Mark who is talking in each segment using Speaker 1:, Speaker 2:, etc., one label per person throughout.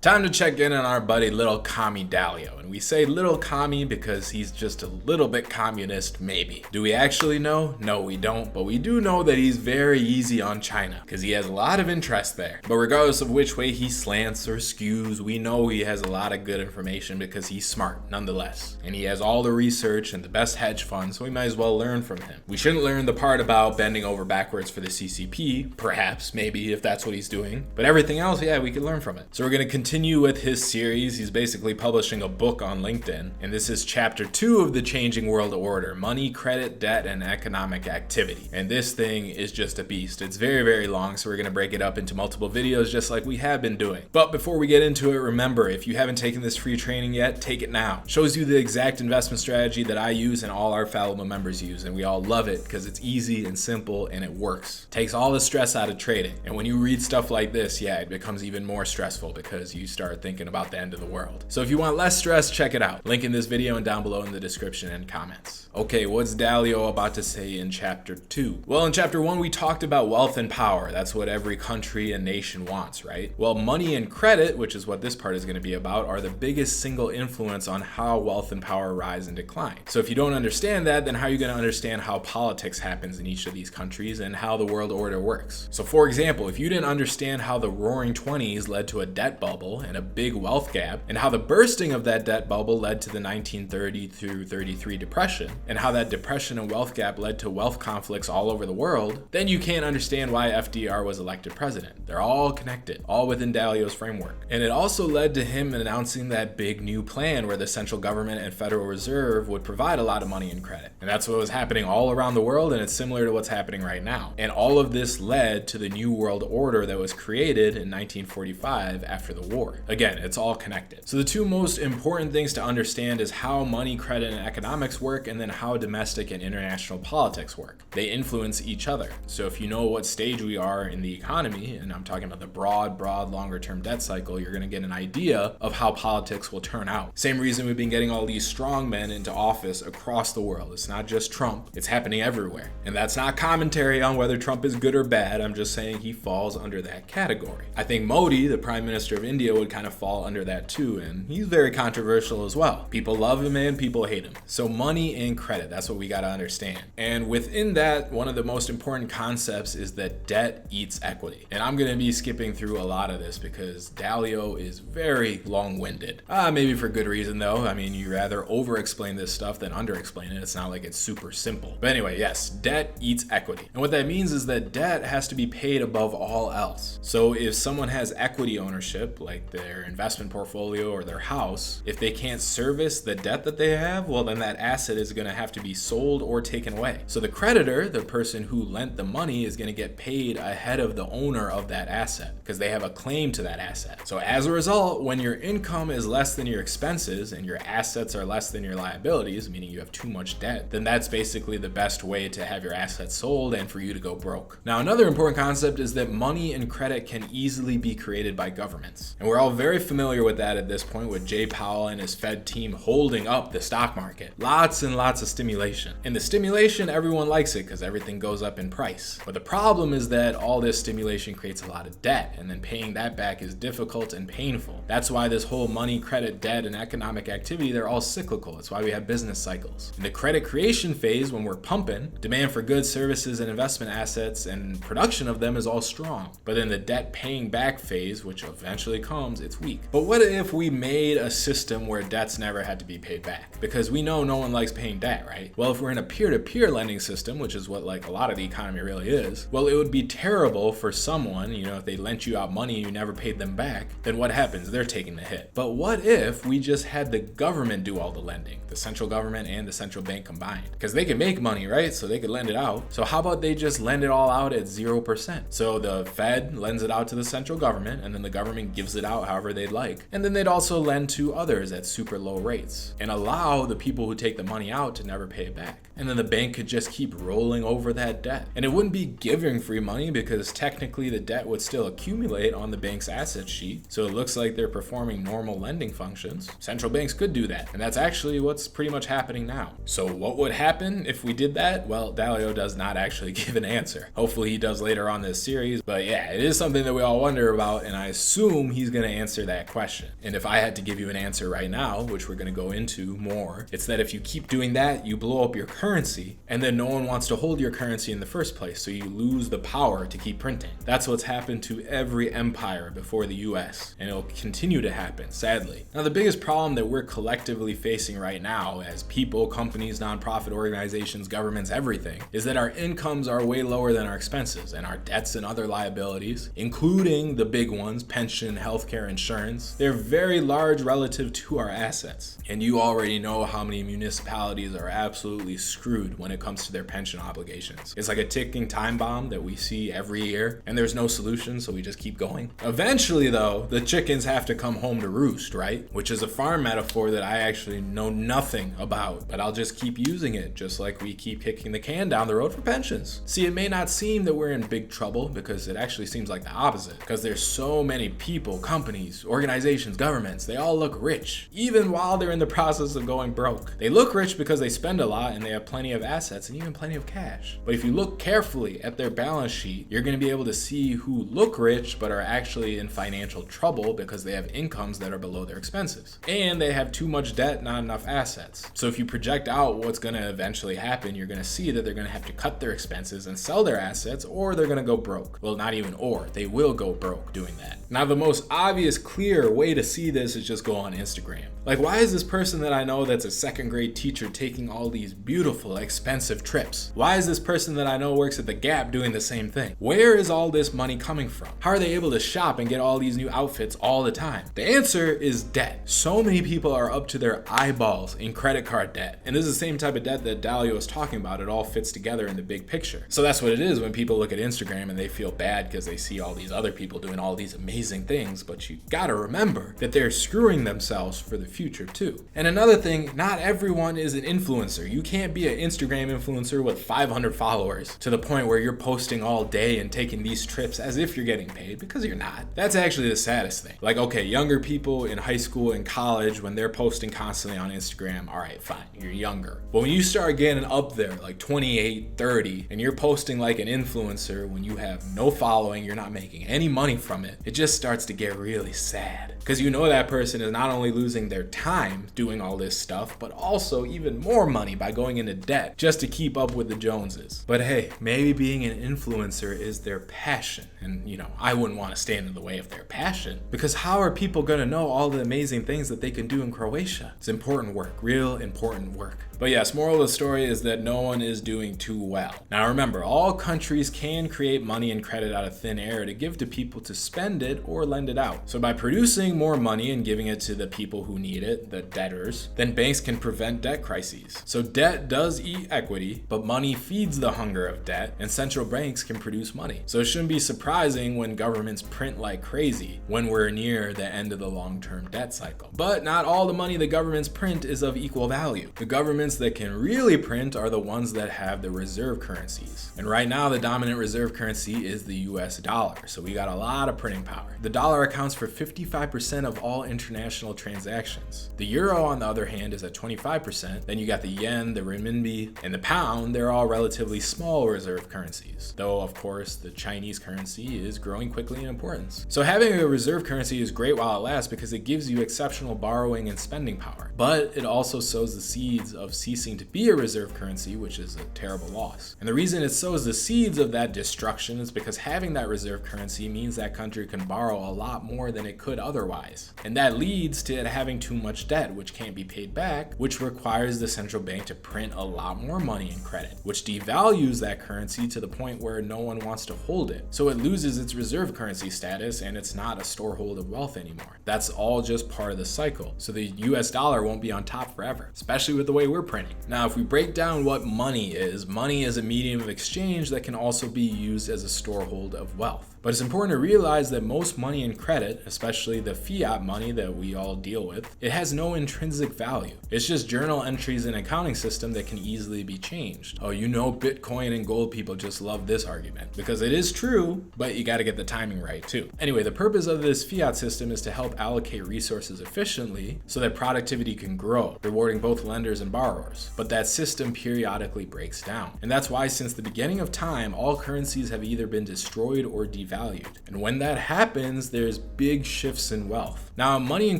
Speaker 1: Time to check in on our buddy Little Commie Dalio. And we say Little Commie because he's just a little bit communist, maybe. Do we actually know? No, we don't. But we do know that he's very easy on China because he has a lot of interest there. But regardless of which way he slants or skews, we know he has a lot of good information because he's smart nonetheless. And he has all the research and the best hedge funds, so we might as well learn from him. We shouldn't learn the part about bending over backwards for the CCP, perhaps, maybe, if that's what he's doing. But everything else, yeah, we can learn from it. So we're going to continue with his series. He's basically publishing a book on LinkedIn, and this is chapter 2 of the Changing World Order: Money, Credit, Debt, and Economic Activity. And this thing is just a beast. It's very, very long, so we're going to break it up into multiple videos just like we have been doing. But before we get into it, remember, if you haven't taken this free training yet, take it now. Shows you the exact investment strategy that I use and all our Fallible members use, and we all love it because it's easy and simple and it works. Takes all the stress out of trading. And when you read stuff like this, yeah, it becomes even more stressful because you start thinking about the end of the world. So if you want less stress, check it out. Link in this video and down below in the description and comments. Okay, what's Dalio about to say in chapter 2? Well, in chapter 1, we talked about wealth and power. That's what every country and nation wants, right? Well, money and credit, which is what this part is going to be about, are the biggest single influence on how wealth and power rise and decline. So if you don't understand that, then how are you going to understand how politics happens in each of these countries and how the world order works? So for example, if you didn't understand how the roaring 20s led to a debt bubble and a big wealth gap, and how the bursting of that debt bubble led to the 1930 through 33 depression, and how that depression and wealth gap led to wealth conflicts all over the world, then you can't understand why FDR was elected president. They're all connected, all within Dalio's framework. And it also led to him announcing that big new plan where the central government and Federal Reserve would provide a lot of money and credit. And that's what was happening all around the world, and it's similar to what's happening right now. And all of this led to the new world order that was created in 1945 after the war. Again, it's all connected. So the two most important things to understand is how money, credit, and economics work, and then how domestic and international politics work. They influence each other. So if you know what stage we are in the economy, and I'm talking about the broad, longer term debt cycle, you're going to get an idea of how politics will turn out. Same reason we've been getting all these strong men into office across the world. It's not just Trump, it's happening everywhere. And that's not commentary on whether Trump is good or bad. I'm just saying he falls under that category. I think Modi, the Prime Minister of India, would kind of fall under that too, and he's very controversial as well. People love him and people hate him. So money and credit, that's what we got to understand. And within that, one of the most important concepts is that debt eats equity. And I'm going to be skipping through a lot of this because Dalio is very long-winded. Maybe for good reason though. I mean, you rather over-explain this stuff than under-explain it. It's not like it's super simple. But anyway, yes, debt eats equity. And what that means is that debt has to be paid above all else. So if someone has equity ownership, like their investment portfolio or their house, if they can't service the debt that they have, well, then that asset is going to have to be sold or taken away. So the creditor, the person who lent the money, is going to get paid ahead of the owner of that asset because they have a claim to that asset. So as a result, when your income is less than your expenses and your assets are less than your liabilities, meaning you have too much debt, then that's basically the best way to have your assets sold and for you to go broke. Now, another important concept is that money and credit can easily be created by governments. And we're all very familiar with that at this point, with Jay Powell and his Fed team holding up the stock market. Lots and lots of stimulation. And the stimulation, everyone likes it because everything goes up in price. But the problem is that all this stimulation creates a lot of debt, and then paying that back is difficult and painful. That's why this whole money, credit, debt, and economic activity, they're all cyclical. That's why we have business cycles. In the credit creation phase, when we're pumping, demand for goods, services, and investment assets and production of them is all strong. But in the debt paying back phase, which eventually comes, it's weak. But what if we made a system where debts never had to be paid back? Because we know no one likes paying debt, right? Well, if we're in a peer-to-peer lending system, which is what like a lot of the economy really is, well, it would be terrible for someone, if they lent you out money and you never paid them back, then what happens? They're taking the hit. But what if we just had the government do all the lending, the central government and the central bank combined? Because they can make money, right? So they could lend it out. So how about they just lend it all out at 0%? So the Fed lends it out to the central government, and then the government gives it out however they'd like. And then they'd also lend to others at super low rates and allow the people who take the money out to never pay it back. And then the bank could just keep rolling over that debt. And it wouldn't be giving free money because technically the debt would still accumulate on the bank's asset sheet. So it looks like they're performing normal lending functions. Central banks could do that. And that's actually what's pretty much happening now. So what would happen if we did that? Well, Dalio does not actually give an answer. Hopefully he does later on this series. But yeah, it is something that we all wonder about. And I assume he's going going to answer that question. And if I had to give you an answer right now, which we're going to go into more, it's that if you keep doing that, you blow up your currency, and then no one wants to hold your currency in the first place, so you lose the power to keep printing. That's what's happened to every empire before the US, and it'll continue to happen, sadly. Now, the biggest problem that we're collectively facing right now as people, companies, nonprofit organizations, governments, everything, is that our incomes are way lower than our expenses, and our debts and other liabilities, including the big ones, pension, healthcare, insurance, they're very large relative to our assets. And you already know how many municipalities are absolutely screwed when it comes to their pension obligations. It's like a ticking time bomb that we see every year, and there's no solution, so we just keep going. Eventually, though, the chickens have to come home to roost, right? Which is a farm metaphor that I actually know nothing about, but I'll just keep using it, just like we keep kicking the can down the road for pensions. See, it may not seem that we're in big trouble, because it actually seems like the opposite, because there's so many people, companies, organizations, governments, they all look rich, even while they're in the process of going broke. They look rich because they spend a lot and they have plenty of assets and even plenty of cash. But if you look carefully at their balance sheet, you're going to be able to see who look rich but are actually in financial trouble because they have incomes that are below their expenses. And they have too much debt, not enough assets. So if you project out what's going to eventually happen, you're going to see that they're going to have to cut their expenses and sell their assets, or they're going to go broke. Well, not even or, they will go broke doing that. Now, the most obvious, clear way to see this is just go on Instagram. Like, why is this person that I know that's a second grade teacher taking all these beautiful, expensive trips? Why is this person that I know works at the Gap doing the same thing? Where is all this money coming from? How are they able to shop and get all these new outfits all the time? The answer is debt. So many people are up to their eyeballs in credit card debt. And this is the same type of debt that Dalio is talking about. It all fits together in the big picture. So that's what it is when people look at Instagram and they feel bad because they see all these other people doing all these amazing things. But you gotta remember that they're screwing themselves for the future too. And another thing, not everyone is an influencer. You can't be an Instagram influencer with 500 followers to the point where you're posting all day and taking these trips as if you're getting paid, because you're not. That's actually the saddest thing. Like, okay, younger people in high school and college, when they're posting constantly on Instagram, all right, fine, you're younger. But when you start getting up there, like 28, 30, and you're posting like an influencer when you have no following, you're not making any money from it, it just starts to get really sad. Because you know that person is not only losing their time doing all this stuff, but also even more money by going into debt just to keep up with the Joneses. But hey, maybe being an influencer is their passion. And you know, I wouldn't want to stand in the way of their passion, because how are people going to know all the amazing things that they can do in Croatia? It's important work, real important work. But yes, moral of the story is that no one is doing too well. Now remember, all countries can create money and credit out of thin air to give to people to spend it or lend it out. So by producing more money and giving it to the people who need it, the debtors, then banks can prevent debt crises. So debt does eat equity, but money feeds the hunger of debt, and central banks can produce money. So it shouldn't be surprising when governments print like crazy when we're near the end of the long-term debt cycle. But not all the money the governments print is of equal value. The governments that can really print are the ones that have the reserve currencies. And right now, the dominant reserve currency is the US dollar. So we got a lot of printing power. The dollar accounts for 55% of all international transactions. The euro, on the other hand, is at 25%. Then you got the yen, the renminbi, and the pound. They're all relatively small reserve currencies. Though, of course, the Chinese currency is growing quickly in importance. So having a reserve currency is great while it lasts because it gives you exceptional borrowing and spending power. But it also sows the seeds of ceasing to be a reserve currency, which is a terrible loss. And the reason it sows the seeds of that destruction is because having that reserve currency means that country can borrow a lot more than it could otherwise. And that leads to it having too much debt, which can't be paid back, which requires the central bank to print a lot more money and credit, which devalues that currency to the point where no one wants to hold it. So it loses its reserve currency status and it's not a storehold of wealth anymore. That's all just part of the cycle. So the US dollar won't be on top forever, especially with the way we're printing. Now, if we break down what money is a medium of exchange that can also be used as a storehold of wealth. But it's important to realize that most money and credit, especially the fiat money that we all deal with, it has no intrinsic value. It's just journal entries in an accounting system that can easily be changed. Oh, you know, Bitcoin and gold people just love this argument because it is true, but you got to get the timing right too. Anyway, the purpose of this fiat system is to help allocate resources efficiently so that productivity can grow, rewarding both lenders and borrowers. borrowers. But that system periodically breaks down. And that's why since the beginning of time, all currencies have either been destroyed or devalued. And when that happens, there's big shifts in wealth. Now, money and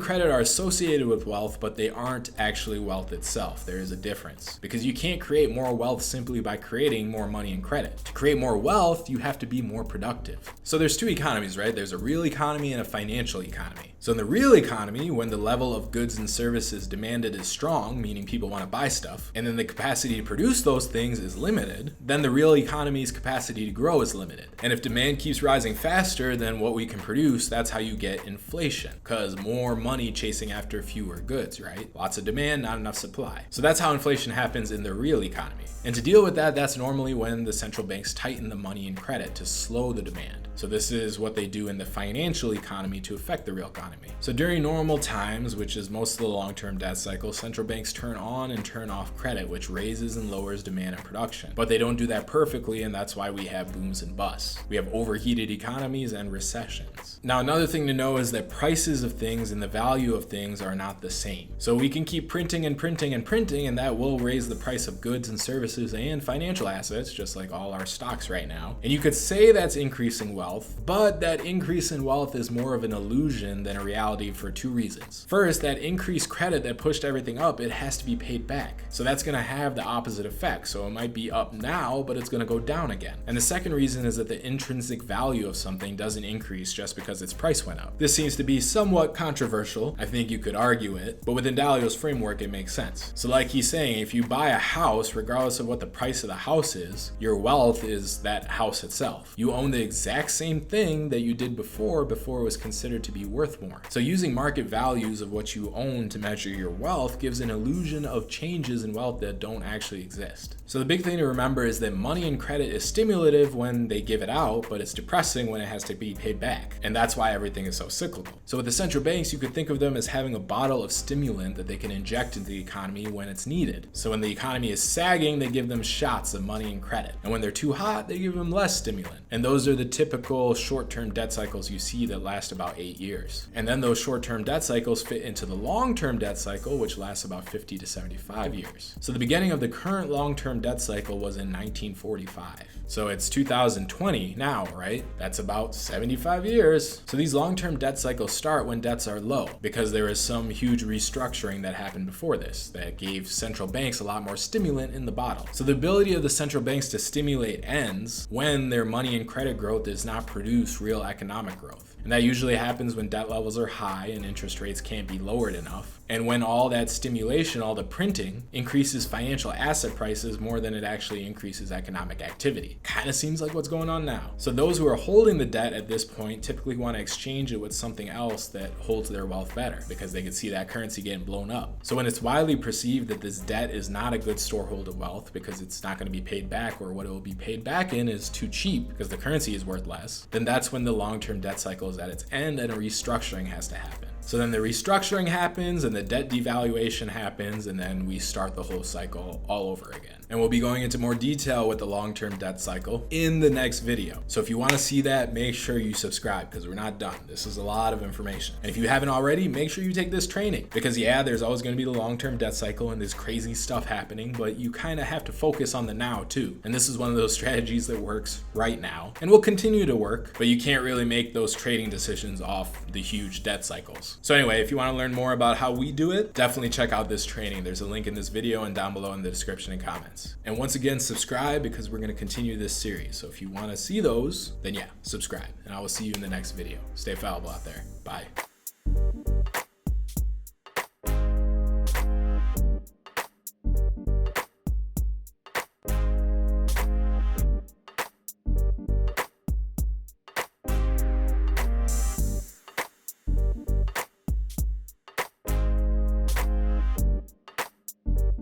Speaker 1: credit are associated with wealth, but they aren't actually wealth itself. There is a difference. Because you can't create more wealth simply by creating more money and credit. To create more wealth, you have to be more productive. So there's two economies, right? There's a real economy and a financial economy. So in the real economy, when the level of goods and services demanded is strong, meaning people want to buy stuff, and then the capacity to produce those things is limited, then the real economy's capacity to grow is limited. And if demand keeps rising faster than what we can produce, that's how you get inflation, because more money chasing after fewer goods, right? Lots of demand, not enough supply. So that's how inflation happens in the real economy. And to deal with that, that's normally when the central banks tighten the money and credit to slow the demand. So this is what they do in the financial economy to affect the real economy. So during normal times, which is most of the long-term debt cycle, central banks turn on and turn off credit, which raises and lowers demand and production. But they don't do that perfectly, and that's why we have booms and busts. We have overheated economies and recessions. Now, another thing to know is that prices of things and the value of things are not the same. So we can keep printing and printing and printing, and that will raise the price of goods and services and financial assets, just like all our stocks right now. And you could say that's increasing wealth, but that increase in wealth is more of an illusion than a reality for two reasons. First, that increased credit that pushed everything up, it has to be paid back. So that's going to have the opposite effect. So it might be up now, but it's going to go down again. And the second reason is that the intrinsic value of something doesn't increase just because its price went up. This seems to be somewhat controversial. I think you could argue it, but within Dalio's framework, it makes sense. So like he's saying, if you buy a house, regardless of what the price of the house is, your wealth is that house itself. You own the exact same thing that you did before it was considered to be worth more. So using market values of what you own to measure your wealth gives an illusion of changes in wealth that don't actually exist. So the big thing to remember is that money and credit is stimulative when they give it out, but it's depressing when it has to be paid back. And that's why everything is so cyclical. So with the central banks, you could think of them as having a bottle of stimulant that they can inject into the economy when it's needed. So when the economy is sagging, they give them shots of money and credit. And when they're too hot, they give them less stimulant. And those are the typical short-term debt cycles you see that last about 8 years. And then those short-term debt cycles fit into the long-term debt cycle, which lasts about 50 to 75 years. So the beginning of the current long-term debt cycle was in 1945. So it's 2020 now, right? That's about 75 years. So these long-term debt cycles start when debts are low, because there is some huge restructuring that happened before this that gave central banks a lot more stimulant in the bottle. So the ability of the central banks to stimulate ends when their money and credit growth does not produce real economic growth. And that usually happens when debt levels are high and interest rates can't be lowered enough. And when all that stimulation, all the printing, increases financial asset prices more than it actually increases economic activity. Kind of seems like what's going on now. So those who are holding the debt at this point typically want to exchange it with something else that holds their wealth better, because they can see that currency getting blown up. So when it's widely perceived that this debt is not a good storehold of wealth because it's not going to be paid back, or what it will be paid back in is too cheap because the currency is worth less, then that's when the long-term debt cycle is at its end and a restructuring has to happen. So then the restructuring happens and the debt devaluation happens, and then we start the whole cycle all over again. And we'll be going into more detail with the long-term debt cycle in the next video. So if you want to see that, make sure you subscribe, because we're not done. This is a lot of information. And if you haven't already, make sure you take this training, because yeah, there's always going to be the long-term debt cycle and this crazy stuff happening, but you kind of have to focus on the now too. And this is one of those strategies that works right now and will continue to work, but you can't really make those trading decisions off the huge debt cycles. So anyway, if you want to learn more about how we do it, definitely check out this training. There's a link in this video and down below in the description and comments. And once again, subscribe, because we're going to continue this series. So if you want to see those, then yeah, subscribe. And I will see you in the next video. Stay fallible out there. Bye.